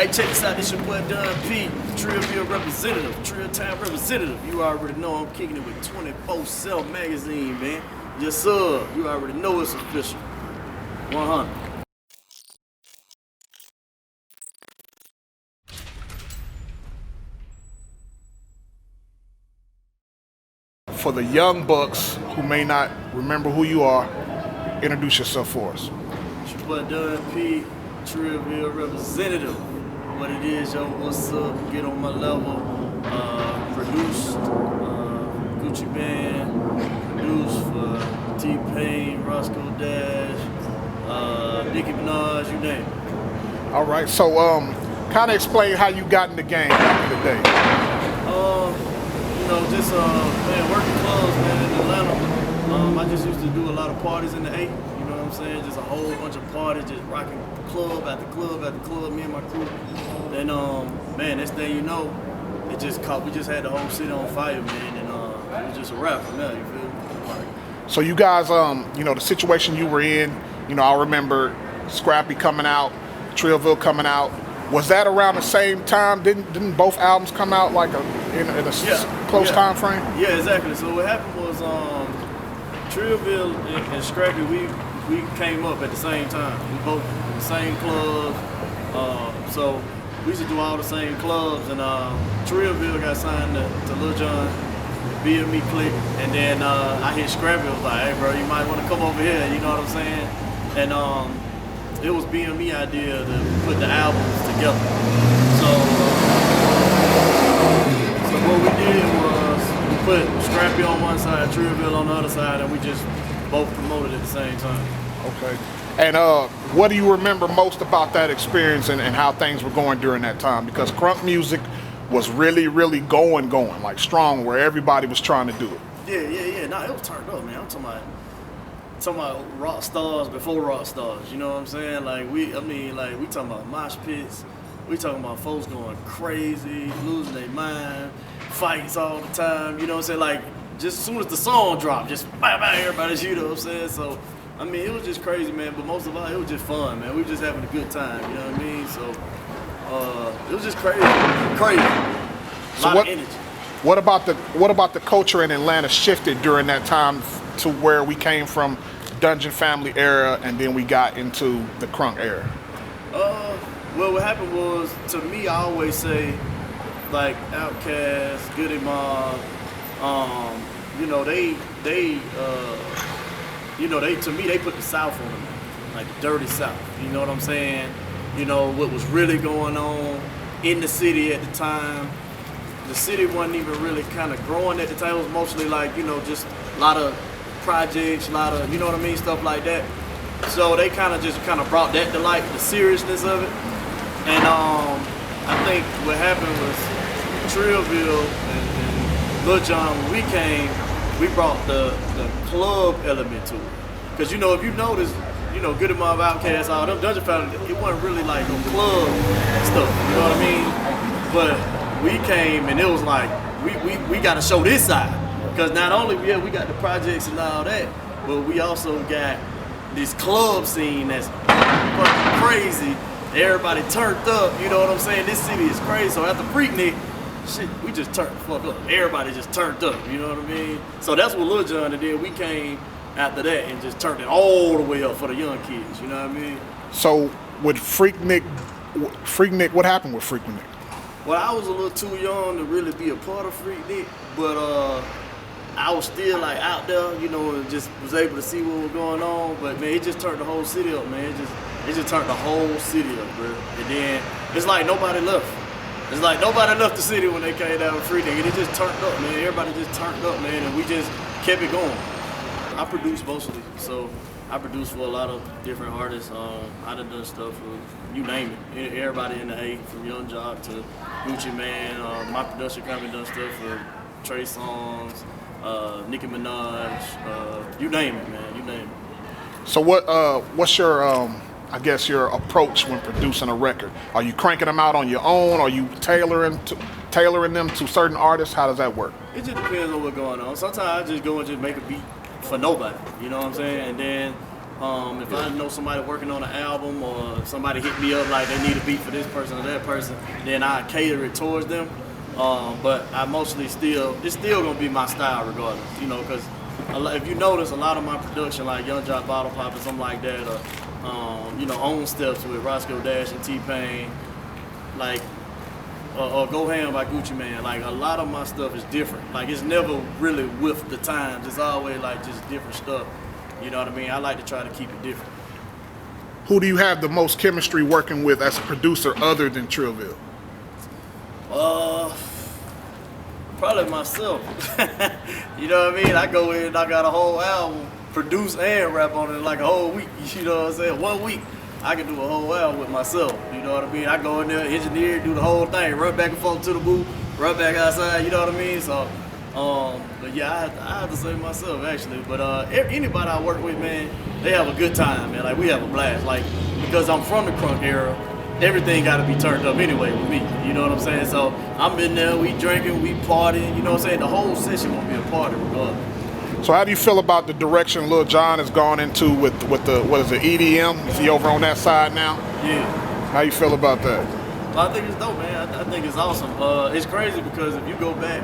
Hey, check this out. This your boy Don P, Trillville representative, Trill Town representative. You already know I'm kicking it with 24/7 Magazine, man. Yes, sir. You already know it's official. 100. For the young bucks who may not remember who you are, introduce yourself for us. It's your boy Don P, Trillville representative. What it is, yo, what's up? Get on my level. Produced Gucci Band, produced for T-Pain, Roscoe Dash, Nicki Minaj, you name it. All right, so kind of explain how you got in the game back in the day. You know, just man, working clubs, man, in Atlanta. I just used to do a lot of parties in the 8. You know what I'm saying? Just a whole bunch of parties, just rocking club after club after club. Me and my crew. And man, next thing you know, it just caught. We just had the whole city on fire, man, and it was just a wrap from there. You feel me? So you guys, you know, the situation you were in. You know, I remember Scrappy coming out, Trillville coming out. Was that around the same time? Didn't both albums come out like in a close time frame? Yeah, exactly. So what happened was Trillville and Scrappy, we came up at the same time. We both in the same clubs. So we used to do all the same clubs. And Trillville got signed to Lil Jon, BME Click, and then I hit Scrappy. I was like, hey, bro, you might want to come over here. You know what I'm saying? And it was BME idea to put the albums together. So what we did was we put Scrappy on one side, Trillville on the other side, and we just both promoted at the same time. Okay. And what do you remember most about that experience and how things were going during that time? Because crunk music was really, really going, like strong, where everybody was trying to do it. Yeah. Nah, it was turned up, man. I'm talking about rock stars before rock stars. You know what I'm saying? Like we talking about mosh pits. We talking about folks going crazy, losing their mind, fights all the time. You know what I'm saying? Like just as soon as the song dropped, just bang, everybody's, you know what I'm saying? So I mean, it was just crazy, man. But most of all, it was just fun, man. We were just having a good time. You know what I mean? So it was just crazy. A lot of energy. What about the culture in Atlanta shifted during that time to where we came from Dungeon Family era and then we got into the crunk era? Well, what happened was, to me, I always say, like Outkast, Goody Mob, you know, to me, they put the South on them, like the dirty South. You know what I'm saying? You know what was really going on in the city at the time. The city wasn't even really kind of growing at the time. It was mostly like, you know, just a lot of projects, a lot of, you know what I mean, stuff like that. So they kind of brought that to light, the seriousness of it. And I think what happened was Trillville and Lil Jon, when we came, we brought the club element to it. Because, you know, if you notice, you know, Goody Mob, Outkast, all them Dungeon Family, it wasn't really like no club stuff, you know what I mean? But we came and it was like, we got to show this side. Because not only, we got the projects and all that, but we also got this club scene that's fucking crazy. Everybody turned up, you know what I'm saying? This city is crazy. So after Freaknik, shit, we just turned the fuck up. Everybody just turned up, you know what I mean? So that's what Lil Jon, and then we came after that and just turned it all the way up for the young kids, you know what I mean? So with Freaknik, what happened with Freaknik? Well, I was a little too young to really be a part of Freaknik, but I was still like out there, you know, and just was able to see what was going on. But man, it just turned the whole city up, man. It just turned the whole city up, bro. And then it's like nobody left. It's like nobody left the city when they came down with Freaknik. And it just turned up, man. Everybody just turned up, man, and we just kept it going. I produce mostly, so I produce for a lot of different artists. I done stuff for, you name it. Everybody in the A, from Young Jock to Gucci Man. My production company done stuff for Trey Songz, Nicki Minaj, you name it, man, you name it. So what's your, I guess, your approach when producing a record? Are you cranking them out on your own? Are you tailoring them to certain artists? How does that work? It just depends on what's going on. Sometimes I just go and just make a beat for nobody, you know what I'm saying? And then If I know somebody working on an album, or if somebody hit me up like they need a beat for this person or that person, then I cater it towards them. But I mostly it's still gonna be my style regardless, you know, because if you notice, a lot of my production, like Young Jock Bottle Pop or something like that, or you know, Own Steps with Roscoe Dash and T-Pain, like, or Go Ham by Gucci Mane, like a lot of my stuff is different. Like it's never really with the times. It's always like just different stuff. You know what I mean? I like to try to keep it different. Who do you have the most chemistry working with as a producer other than Trillville? Probably myself. You know what I mean? I go in and I got a whole album, produce and rap on it in like a whole week. You know what I'm saying? 1 week, I can do a whole album with myself. You know what I mean? I go in there, engineer, do the whole thing, run back and forth to the booth, run back outside. You know what I mean? So, but yeah, I have to say myself actually. But anybody I work with, man, they have a good time, man. Like we have a blast. Like because I'm from the Crunk era, everything got to be turned up anyway with me. You know what I'm saying? So I'm in there, we drinking, we partying. You know what I'm saying? The whole session gonna be a party regardless. So how do you feel about the direction Lil Jon has gone into with the what is it, EDM? Is he over on that side now? Yeah. How you feel about that? Well, I think it's dope, man. I think it's awesome. It's crazy because if you go back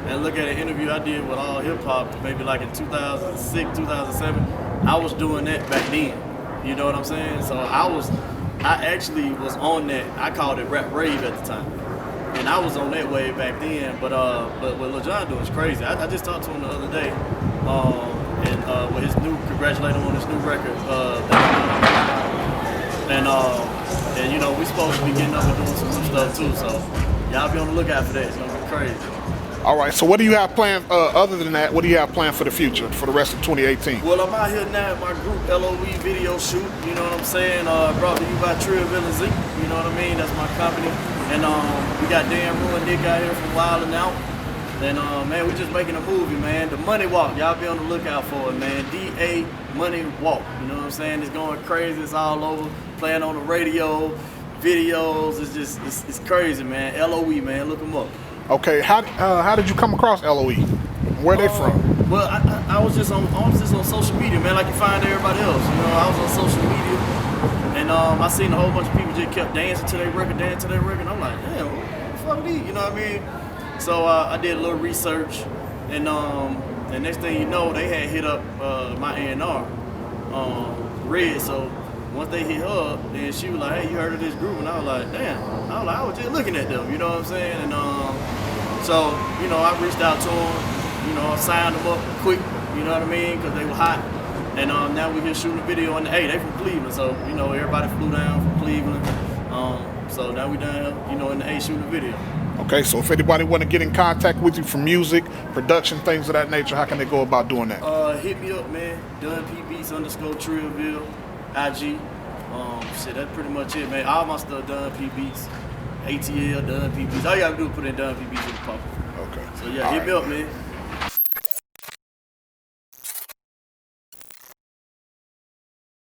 and look at an interview I did with All Hip Hop, maybe like in 2006, 2007, I was doing that back then. You know what I'm saying? So I actually was on that. I called it Rap Rave at the time, and I was on that wave back then. But what Lil Jon doing is crazy. I just talked to him the other day, and with his congratulate him on his new record. And you know we supposed to be getting up and doing some new stuff too. So y'all be on the lookout for that. It's gonna be crazy. All right, so what do you have planned, other than that, what do you have planned for the future, for the rest of 2018? Well, I'm out here now at my group LOE video shoot, you know what I'm saying? Brought to you by Trillville and Zeke, you know what I mean? That's my company. And we got Dan Rue and Nick out here from Wild and Out. And man, we just making a movie, man. The Money Walk, y'all be on the lookout for it, man. DA Money Walk, you know what I'm saying? It's going crazy, it's all over, playing on the radio, videos, it's just, it's crazy, man. LOE, man, look them up. Okay, how did you come across LOE? Where they from? Well, I was just on social media, man, like you find everybody else. You know, I was on social media, and I seen a whole bunch of people just kept dancing to their record, and I'm like, damn, what the fuck are these? You know what I mean? So I did a little research, and next thing you know, they had hit up my A&R, Red. So once they hit her up, then she was like, hey, you heard of this group? And I was like, damn. I was just looking at them, you know what I'm saying? And so, you know, I reached out to them, you know, I signed them up quick, you know what I mean? Because they were hot. And now we're here shooting a video on the A. They from Cleveland, so, you know, everybody flew down from Cleveland. So now we down here, you know, in the A shooting a video. Okay, so if anybody want to get in contact with you for music, production, things of that nature, how can they go about doing that? Hit me up, man. DunPBeats_Trillville. IG. Shit, that's pretty much it, man. All my stuff done P Beats, ATL, done P Beats. All you gotta do is put in done P Beats in the pop. Okay. So yeah, hit me up, man.